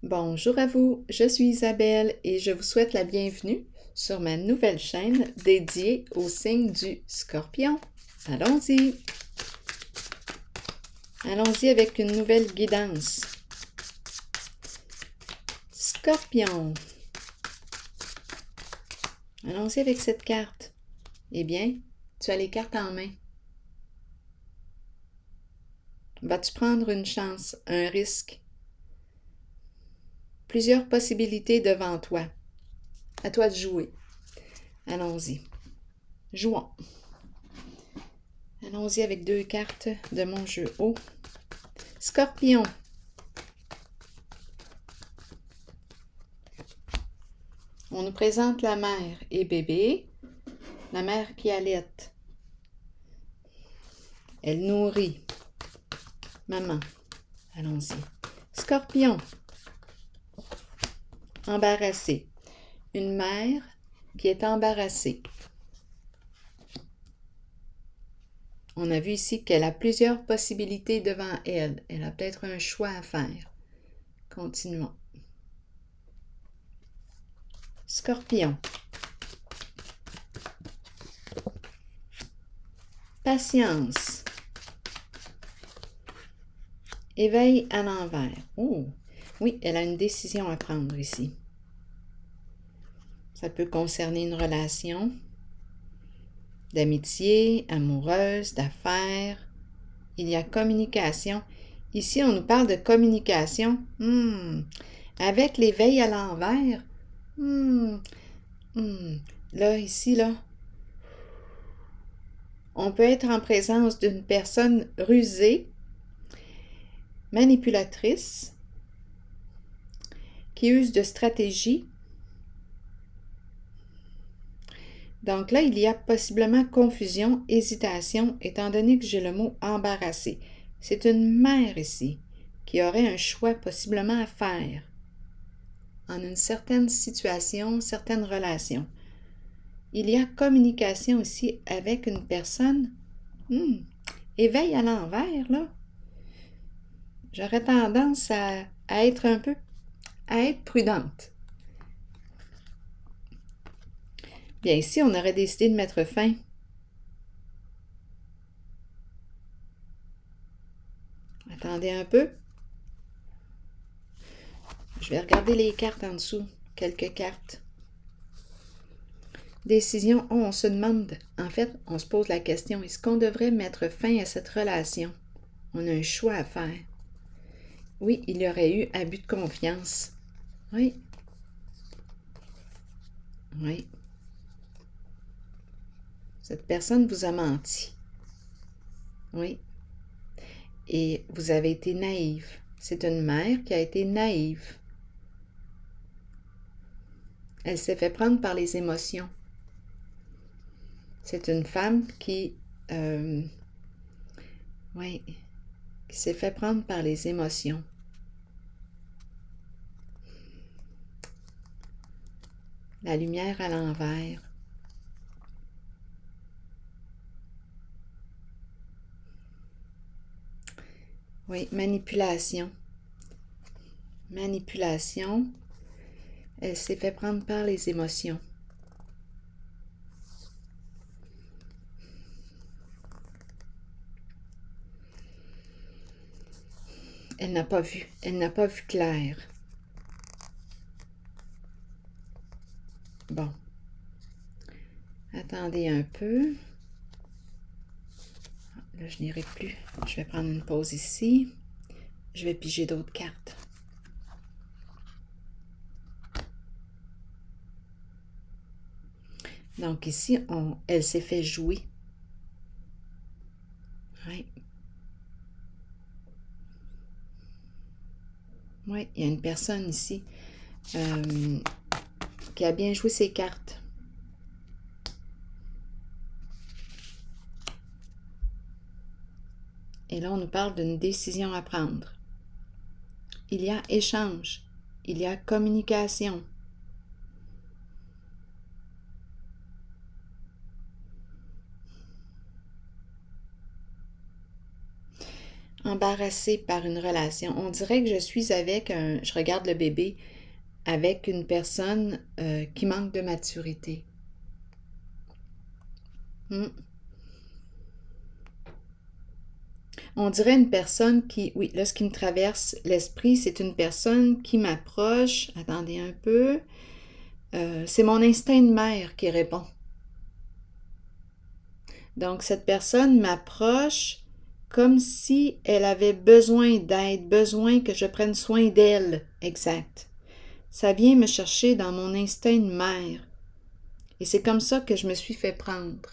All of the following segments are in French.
Bonjour à vous, je suis Isabelle et je vous souhaite la bienvenue sur ma nouvelle chaîne dédiée au signe du Scorpion. Allons-y! Allons-y avec une nouvelle guidance. Scorpion. Allons-y avec cette carte. Eh bien, tu as les cartes en main. Vas-tu prendre une chance, un risque? Plusieurs possibilités devant toi. À toi de jouer. Allons-y. Jouons. Allons-y avec deux cartes de mon jeu haut. Scorpion. On nous présente la mère et bébé. La mère qui allaite. Elle nourrit. Maman. Allons-y. Scorpion. Embarrassée. Une mère qui est embarrassée. On a vu ici qu'elle a plusieurs possibilités devant elle. Elle a peut-être un choix à faire. Continuons. Scorpion. Patience. Éveil à l'envers. Oh, oui, elle a une décision à prendre ici. Ça peut concerner une relation d'amitié, amoureuse, d'affaires. Il y a communication. Ici, on nous parle de communication. Avec l'éveil à l'envers. Là, ici, là, on peut être en présence d'une personne rusée, manipulatrice, qui use de stratégie. Donc là, il y a possiblement confusion, hésitation, étant donné que j'ai le mot embarrassé. C'est une mère ici qui aurait un choix possiblement à faire en une certaine situation, certaines relations. Il y a communication ici avec une personne. Éveil à l'envers, là. J'aurais tendance à être prudente. Bien, ici, on aurait décidé de mettre fin. Attendez un peu. Je vais regarder les cartes en dessous. Quelques cartes. Décision. Oh, on se demande, en fait, on se pose la question, est-ce qu'on devrait mettre fin à cette relation? On a un choix à faire. Oui, il y aurait eu abus de confiance. Oui. Oui. Cette personne vous a menti. Oui. Et vous avez été naïve. C'est une mère qui a été naïve. Elle s'est fait prendre par les émotions. C'est une femme qui s'est fait prendre par les émotions. La lumière à l'envers. Oui, manipulation. Manipulation. Elle s'est fait prendre par les émotions. Elle n'a pas vu clair. Bon. Attendez un peu. Là, je n'irai plus. Je vais prendre une pause ici. Je vais piger d'autres cartes. Donc ici, elle s'est fait jouer. Oui. Oui, il y a une personne ici qui a bien joué ses cartes. Et là, on nous parle d'une décision à prendre. Il y a échange. Il y a communication. embarrassée par une relation. On dirait que je suis avec je regarde le bébé avec une personne qui manque de maturité. On dirait une personne qui, oui, là, ce qui me traverse l'esprit, c'est une personne qui m'approche. Attendez un peu. C'est mon instinct de mère qui répond. Donc, cette personne m'approche comme si elle avait besoin d'aide, besoin que je prenne soin d'elle. Exact. Ça vient me chercher dans mon instinct de mère. Et c'est comme ça que je me suis fait prendre.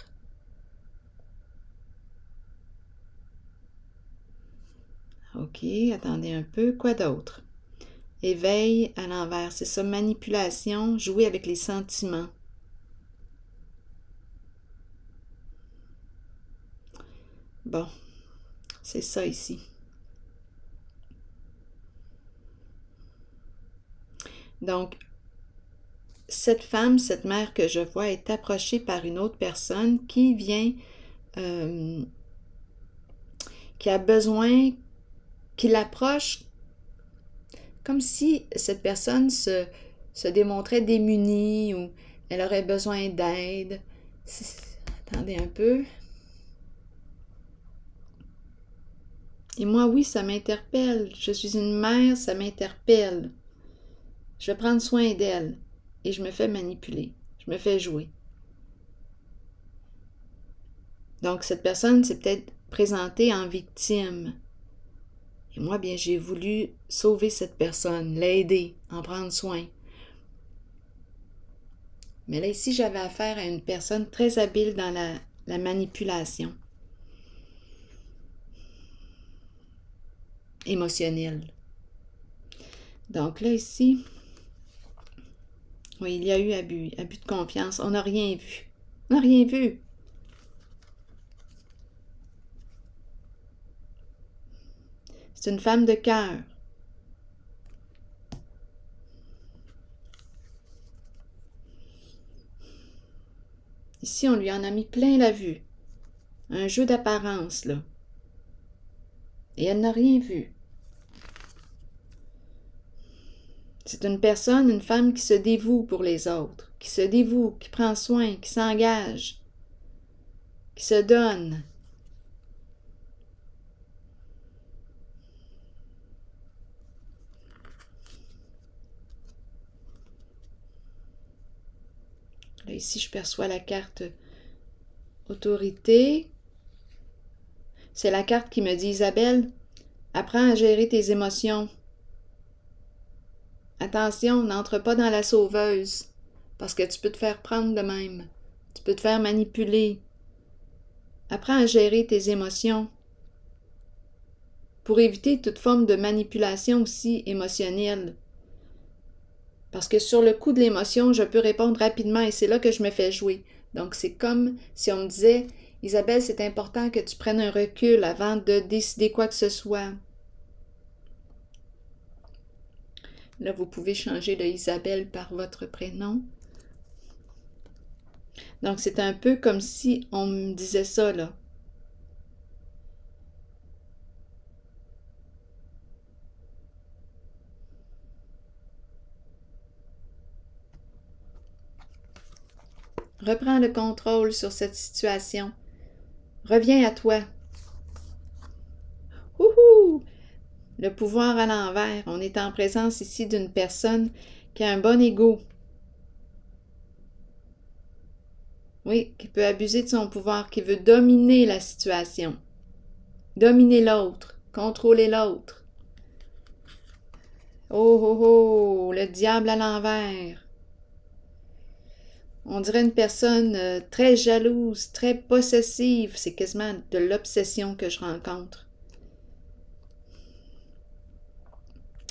OK, attendez un peu. Quoi d'autre? Éveil à l'envers, c'est ça, manipulation, jouer avec les sentiments. Bon, c'est ça ici. Donc, cette femme, cette mère que je vois est approchée par une autre personne qui vient, qui a besoin, qui l'approche comme si cette personne se démontrait démunie ou elle aurait besoin d'aide. Attendez un peu. Et moi, oui, ça m'interpelle. Je suis une mère, ça m'interpelle. Je vais prendre soin d'elle et je me fais manipuler. Je me fais jouer. Donc, cette personne s'est peut-être présentée en victime. Et moi, bien, j'ai voulu sauver cette personne, l'aider, en prendre soin. Mais là, ici, j'avais affaire à une personne très habile dans la manipulation émotionnelle. Donc là, ici, oui, il y a eu abus de confiance. On n'a rien vu. On n'a rien vu. C'est une femme de cœur. Ici, on lui en a mis plein la vue. Un jeu d'apparence, là. Et elle n'a rien vu. C'est une personne, une femme qui se dévoue pour les autres, qui se dévoue, qui prend soin, qui s'engage, qui se donne. Là, ici, je perçois la carte autorité. C'est la carte qui me dit, Isabelle, apprends à gérer tes émotions. Attention, n'entre pas dans la sauveuse, parce que tu peux te faire prendre de même. Tu peux te faire manipuler. Apprends à gérer tes émotions pour éviter toute forme de manipulation aussi émotionnelle. Parce que sur le coup de l'émotion, je peux répondre rapidement et c'est là que je me fais jouer. Donc, c'est comme si on me disait, Isabelle, c'est important que tu prennes un recul avant de décider quoi que ce soit. Là, vous pouvez changer le Isabelle par votre prénom. Donc, c'est un peu comme si on me disait ça, là. Reprends le contrôle sur cette situation. Reviens à toi. Wouhou! Le pouvoir à l'envers. On est en présence ici d'une personne qui a un bon ego. Oui, qui peut abuser de son pouvoir, qui veut dominer la situation. Dominer l'autre, contrôler l'autre. Oh, oh, oh, le diable à l'envers. On dirait une personne très jalouse, très possessive. C'est quasiment de l'obsession que je rencontre.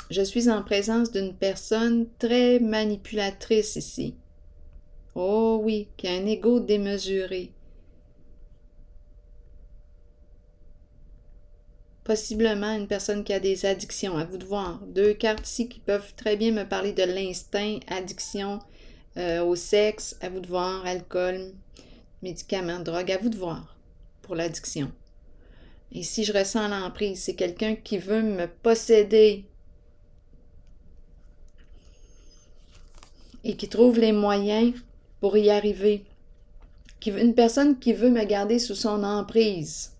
Je suis en présence d'une personne très manipulatrice ici. Oh oui, qui a un ego démesuré. Possiblement une personne qui a des addictions, à vous de voir. Deux cartes ici qui peuvent très bien me parler de l'instinct, addiction au sexe, à vous de voir, alcool, médicaments, drogue, à vous de voir pour l'addiction. Et si je ressens l'emprise, c'est quelqu'un qui veut me posséder et qui trouve les moyens pour y arriver. Une personne qui veut me garder sous son emprise.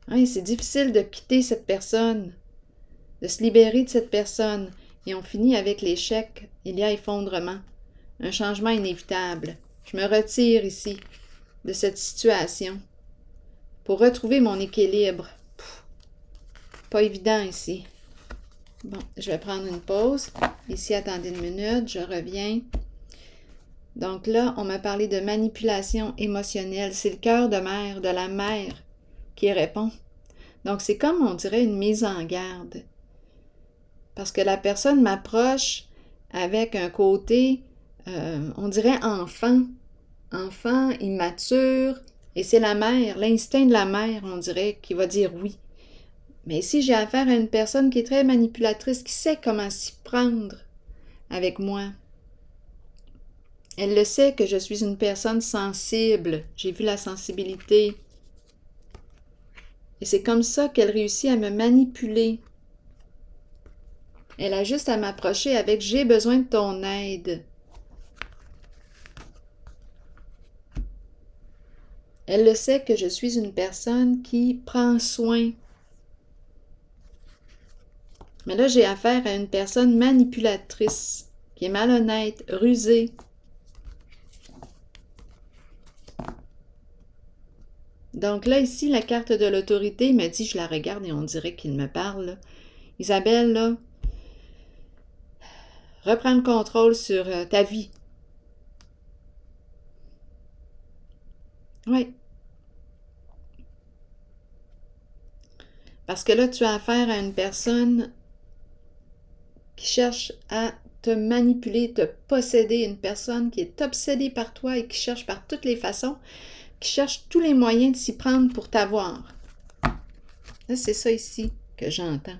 Hein, c'est difficile de quitter cette personne, de se libérer de cette personne. Et on finit avec l'échec. Il y a effondrement, un changement inévitable. Je me retire ici de cette situation pour retrouver mon équilibre. Pas évident ici. Bon, je vais prendre une pause. Ici, attendez une minute, je reviens. Donc là, on m'a parlé de manipulation émotionnelle. C'est le cœur de mère, de la mère, qui répond. Donc, c'est comme, on dirait, une mise en garde. Parce que la personne m'approche avec un côté, on dirait enfant immature, et c'est la mère, l'instinct de la mère, on dirait, qui va dire oui. Mais si j'ai affaire à une personne qui est très manipulatrice, qui sait comment s'y prendre avec moi, elle le sait que je suis une personne sensible, j'ai vu la sensibilité, et c'est comme ça qu'elle réussit à me manipuler. Elle a juste à m'approcher avec « j'ai besoin de ton aide ». Elle le sait que je suis une personne qui prend soin. Mais là, j'ai affaire à une personne manipulatrice, qui est malhonnête, rusée. Donc là, ici, la carte de l'autorité me dit, je la regarde et on dirait qu'il me parle. Là. Isabelle, là, reprends le contrôle sur ta vie. Oui. Parce que là, tu as affaire à une personne qui cherche à te manipuler, te posséder, une personne qui est obsédée par toi et qui cherche par toutes les façons, qui cherche tous les moyens de s'y prendre pour t'avoir. Là, c'est ça ici que j'entends.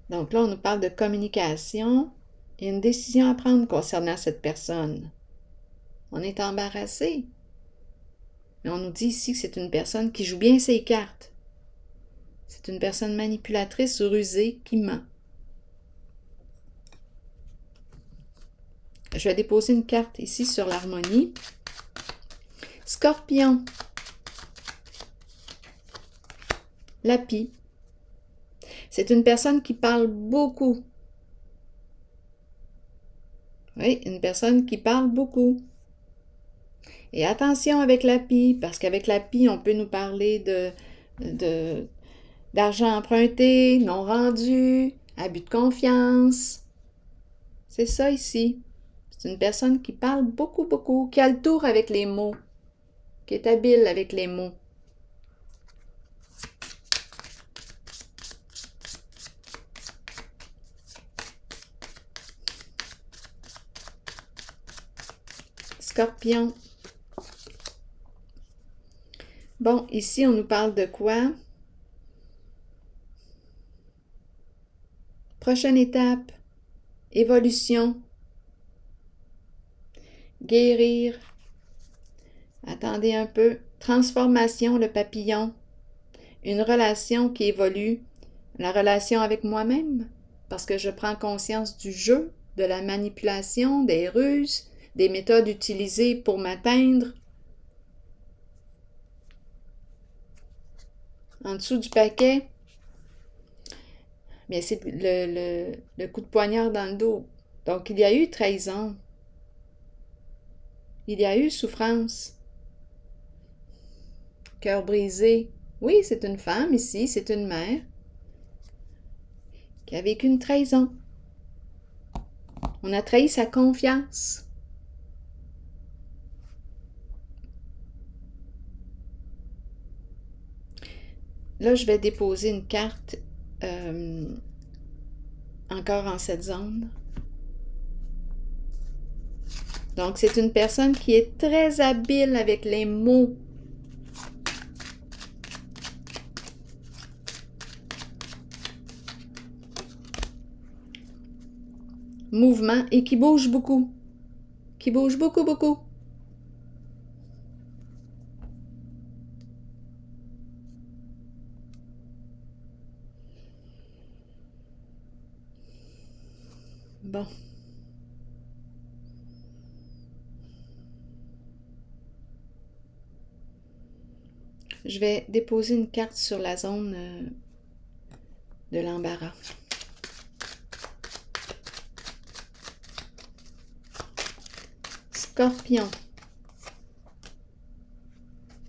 Donc là, on nous parle de communication et une décision à prendre concernant cette personne. On est embarrassé. Mais on nous dit ici que c'est une personne qui joue bien ses cartes. C'est une personne manipulatrice ou rusée qui ment. Je vais déposer une carte ici sur l'harmonie. Scorpion. Lapis. C'est une personne qui parle beaucoup. Oui, une personne qui parle beaucoup. Et attention avec Lapis, parce qu'avec Lapis, on peut nous parler d'argent emprunté, non rendu, abus de confiance. C'est ça ici. C'est une personne qui parle beaucoup, beaucoup, qui a le tour avec les mots, qui est habile avec les mots. Scorpion. Bon, ici, on nous parle de quoi? Prochaine étape, évolution, guérir, attendez un peu, transformation, le papillon, une relation qui évolue, la relation avec moi-même, parce que je prends conscience du jeu, de la manipulation, des ruses, des méthodes utilisées pour m'atteindre. En dessous du paquet, mais c'est le coup de poignard dans le dos. Donc, il y a eu trahison. Il y a eu souffrance. Cœur brisé. Oui, c'est une femme ici, c'est une mère qui a vécu une trahison. On a trahi sa confiance. Là, je vais déposer une carte encore en cette zone. Donc, c'est une personne qui est très habile avec les mots. Mouvement et qui bouge beaucoup. Qui bouge beaucoup, beaucoup. Bon. Je vais déposer une carte sur la zone de l'embarras. Scorpion.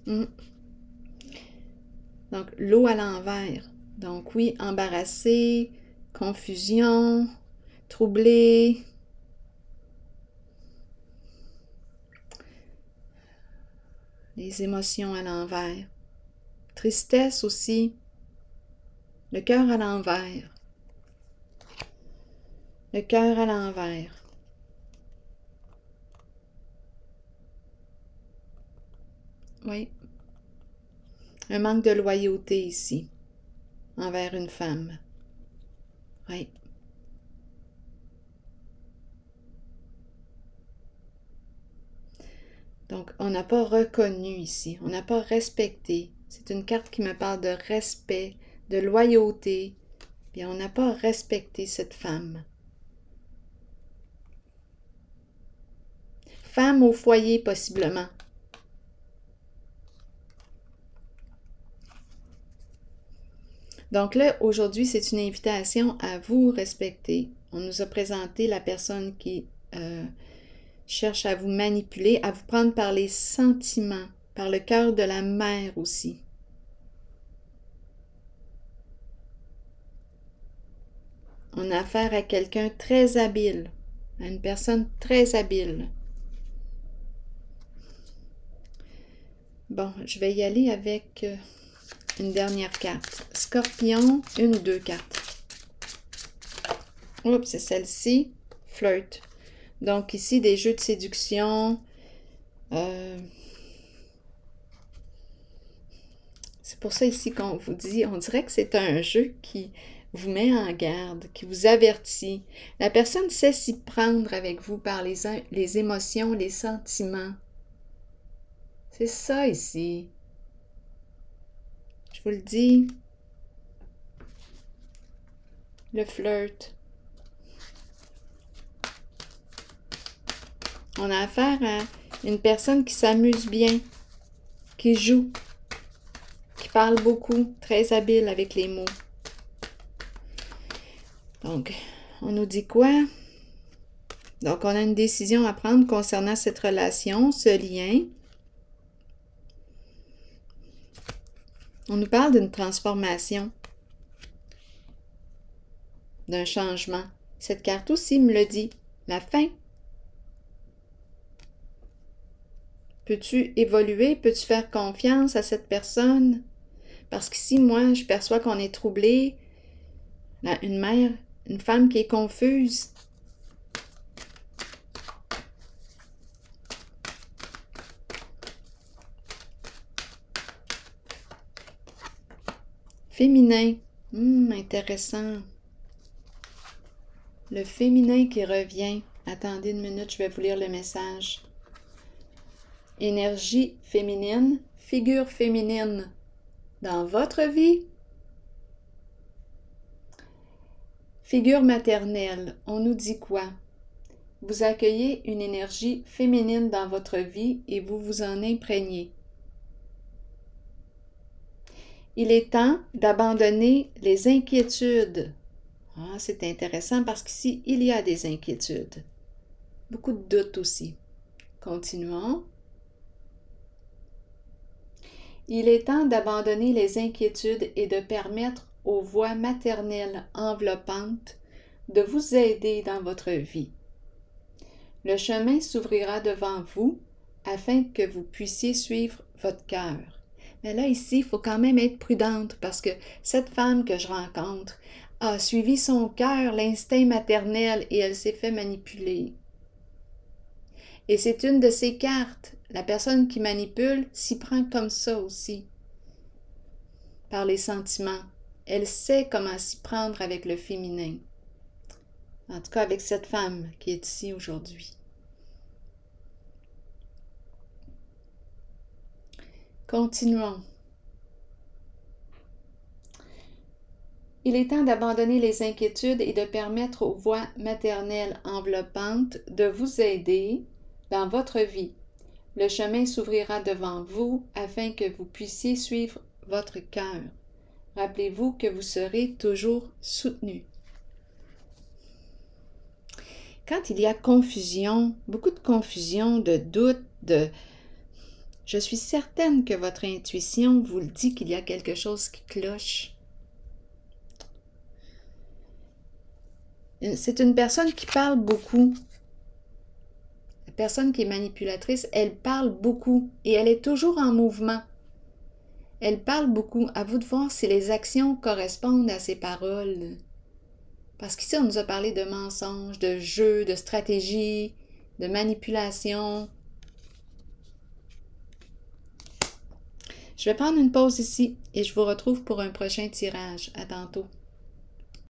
Donc, l'eau à l'envers. Donc, oui, embarrassé, confusion, troublé. Les émotions à l'envers. Tristesse aussi. Le cœur à l'envers. Le cœur à l'envers. Oui. Un manque de loyauté ici, envers une femme. Oui. Donc, on n'a pas reconnu ici, on n'a pas respecté. C'est une carte qui me parle de respect, de loyauté. Bien, on n'a pas respecté cette femme. Femme au foyer, possiblement. Donc là, aujourd'hui, c'est une invitation à vous respecter. On nous a présenté la personne qui cherche à vous manipuler, à vous prendre par les sentiments, par le cœur de la mère aussi. On a affaire à quelqu'un très habile, à une personne très habile. Bon, je vais y aller avec une dernière carte. Scorpion, une ou deux cartes. Oups, c'est celle-ci. Flirt. Donc ici, des jeux de séduction. C'est pour ça ici qu'on vous dit, on dirait que c'est un jeu qui vous met en garde, qui vous avertit. La personne sait s'y prendre avec vous par les émotions, les sentiments. C'est ça ici. Je vous le dis. Le flirt. On a affaire à une personne qui s'amuse bien, qui joue, qui parle beaucoup, très habile avec les mots. Donc, on nous dit quoi? Donc, on a une décision à prendre concernant cette relation, ce lien. On nous parle d'une transformation, d'un changement. Cette carte aussi me le dit, la fin. Peux-tu évoluer? Peux-tu faire confiance à cette personne? Parce qu'ici, moi, je perçois qu'on est troublé. Une mère, une femme qui est confuse. Féminin. Intéressant. Le féminin qui revient. Attendez une minute, je vais vous lire le message. Énergie féminine, figure féminine dans votre vie. Figure maternelle, on nous dit quoi? Vous accueillez une énergie féminine dans votre vie et vous vous en imprégnez. Il est temps d'abandonner les inquiétudes. Ah, c'est intéressant parce qu'ici, il y a des inquiétudes. Beaucoup de doutes aussi. Continuons. Il est temps d'abandonner les inquiétudes et de permettre aux voix maternelles enveloppantes de vous aider dans votre vie. Le chemin s'ouvrira devant vous afin que vous puissiez suivre votre cœur. Mais là, ici, il faut quand même être prudente parce que cette femme que je rencontre a suivi son cœur, l'instinct maternel, et elle s'est fait manipuler. Et c'est une de ces cartes. La personne qui manipule s'y prend comme ça aussi, par les sentiments. Elle sait comment s'y prendre avec le féminin. En tout cas, avec cette femme qui est ici aujourd'hui. Continuons. Il est temps d'abandonner les inquiétudes et de permettre aux voix maternelles enveloppantes de vous aider dans votre vie. Le chemin s'ouvrira devant vous afin que vous puissiez suivre votre cœur. Rappelez-vous que vous serez toujours soutenu. Quand il y a confusion, beaucoup de confusion, de doute, je suis certaine que votre intuition vous le dit qu'il y a quelque chose qui cloche. C'est une personne qui parle beaucoup. La personne qui est manipulatrice, elle parle beaucoup et elle est toujours en mouvement. Elle parle beaucoup. À vous de voir si les actions correspondent à ses paroles. Parce qu'ici, on nous a parlé de mensonges, de jeux, de stratégies, de manipulation. Je vais prendre une pause ici et je vous retrouve pour un prochain tirage. À tantôt.